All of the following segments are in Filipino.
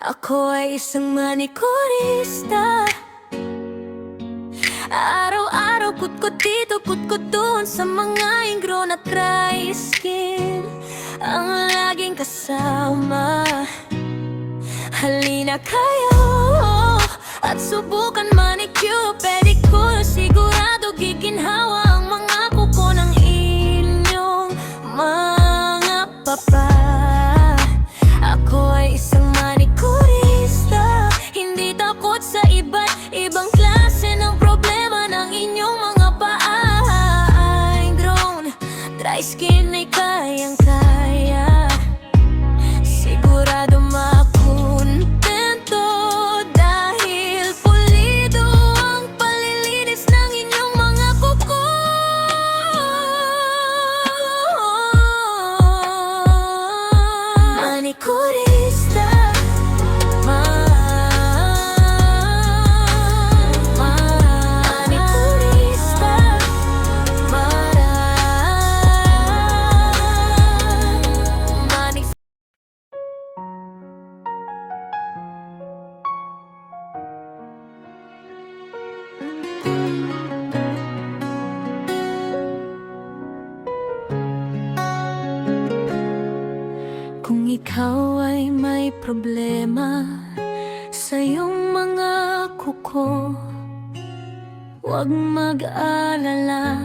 Ako ay isang manikurista. Araw-araw kutkot dito, kutkot doon sa mga ingrown at dry skin ang laging kasama. Halina kayo at subukan manicure, pedicure. Sigurado giginhawa ang mga kuko ng inyong mga papa. Ako ay isang manikurista, hindi takot sa iba't ibang klase ng problema ng inyong mga paa. Ingrown, dry skin ay kayang-kaya. Sigurado makontento dahil pulido ang palilinis ng inyong mga kuko. Manikurista. Kung ikaw ay may problema sa iyong mga kuko, huwag mag-alala,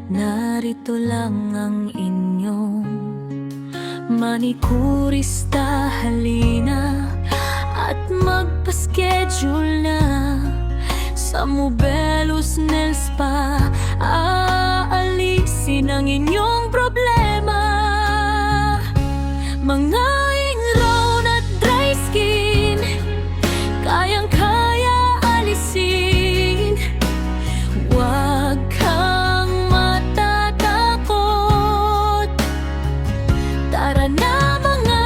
narito lang ang inyong manikurista. Halina at magpa-schedule na sa Mobelos Nail Spa. Aalisin ang inyong problema, mga ingrown at dry skin, kayang-kaya alisin. Huwag kang matatakot, tara na mga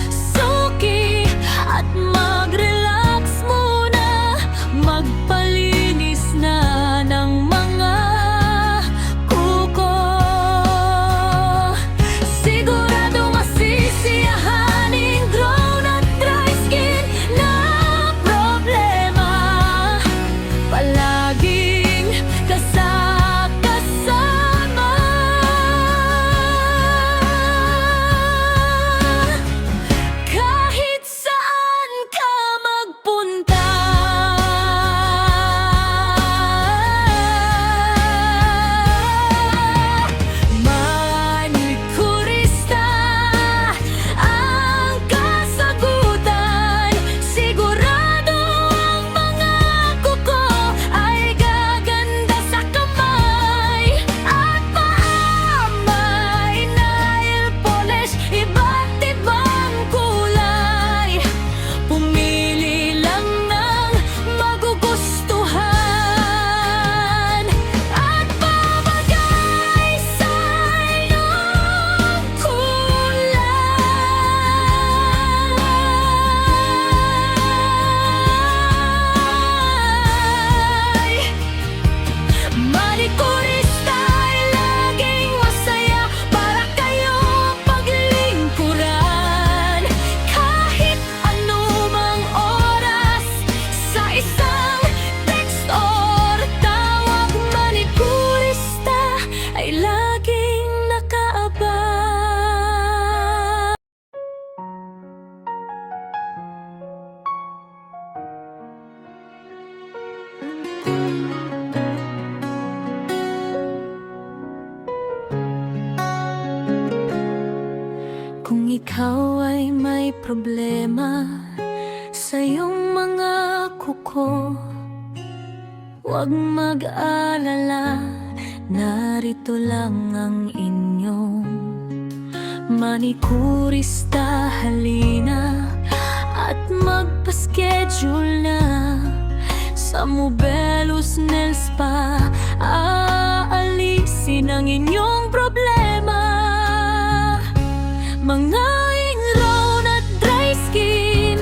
suki at mag-relax muna. Magpalinis na ng mga kuko. Sigurado masisiyahan ingrown at dry skin na problema. Palaging kasama. Kahit saan ka magpunta, manikurista ang kasagutan. Sigurado ang mga kuko ay gaganda sa kamay at paa. May nail polish, iba't ibang kulay. Pumili lang ng magugustuhan at babagay sa inyong kulay. Manikurista ay laging masaya para kayo paglingkuran. Kahit anumang oras, sa isang text or tawag, manikurista ay laging nakaabang. Kung ikaw ay may problema sa iyong mga kuko, huwag mag-alala, narito lang ang inyong manikurista. Halina at magpa-schedule na sa Mobelos Nail Spa. Aalisin ang inyong problema, mga ingrown at dry skin,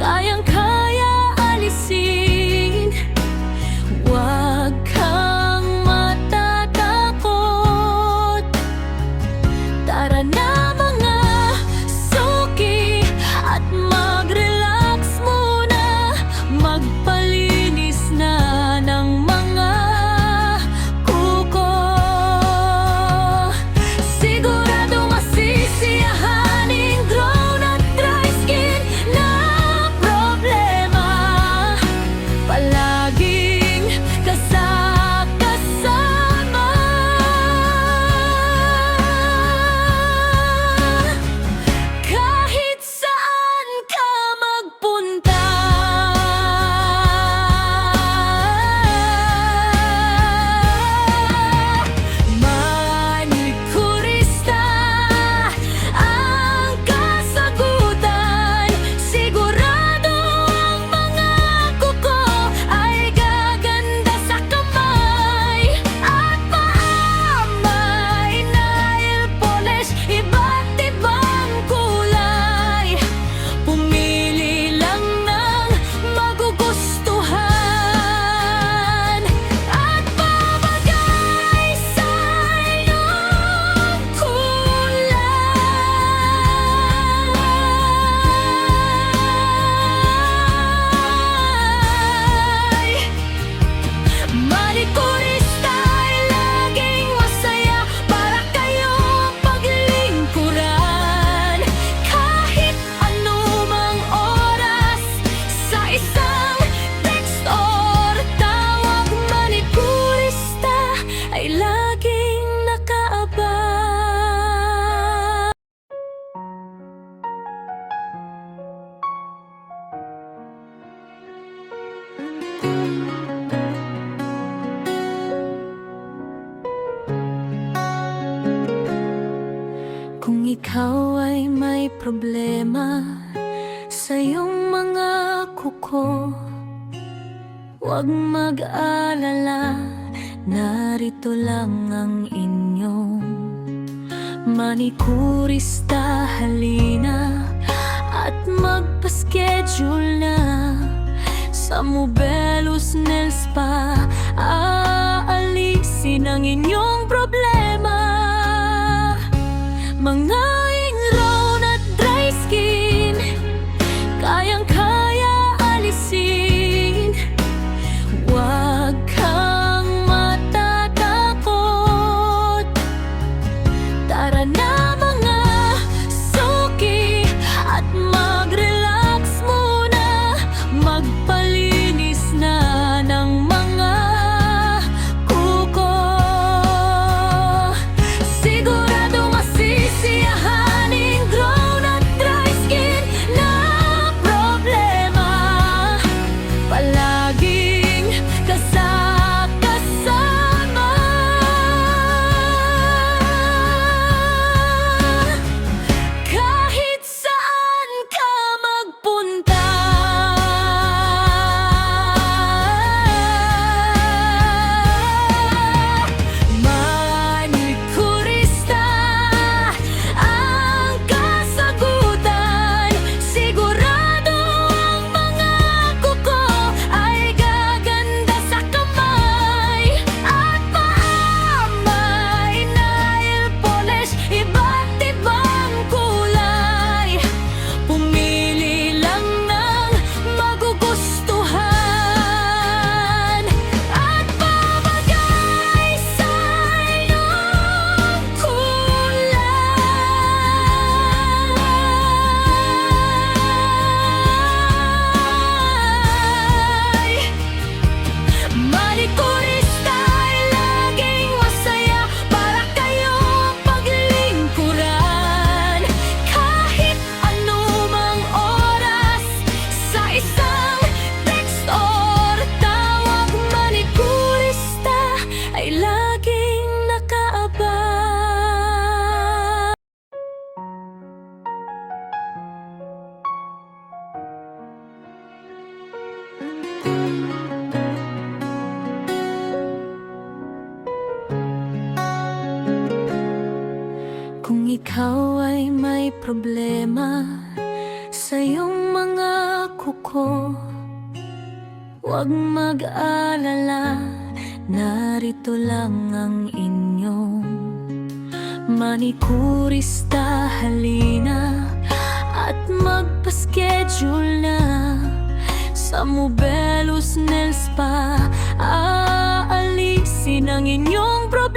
kayang-kaya alisin. Huwag kang matatakot, tara na mga suki at mag-relax Kung ikaw ay may problema sa iyong mga kuko, huwag mag-alala, narito lang ang inyong manikurista. Halina at magpa-schedule na sa Mobelos Nail Spa. Aalisin ang inyong problema, mga ingrown at dry skin, kayang-kaya alisin. Huwag kang matatakot, tara na mga suki at mag-relax muna. Magpalinis na ng mga kuko, sigurado masisiyahan ingrown at dry skin na problema. Palaging kasama, kahit saan ka magpunta. Manikurista ang kasagutan, sigurado ang mga kuko ay gaganda sa kamay at paa. May nail polish, iba't ibang kulay, pumili lang ng magugustuhan at babagay sa iyong kulay. Manikurista ay laging masaya para kayong paglingkuran, kahit anumang oras, sa isang text or tawag. Manikurista ay laging nakaabang. Kung ikaw ay may problema sa iyong mga kuko, huwag mag-alala, narito lang ang inyong manikurista. Halina at magpa-schedule na sa Mobelos Nail Spa. Aalisin ang inyong problema,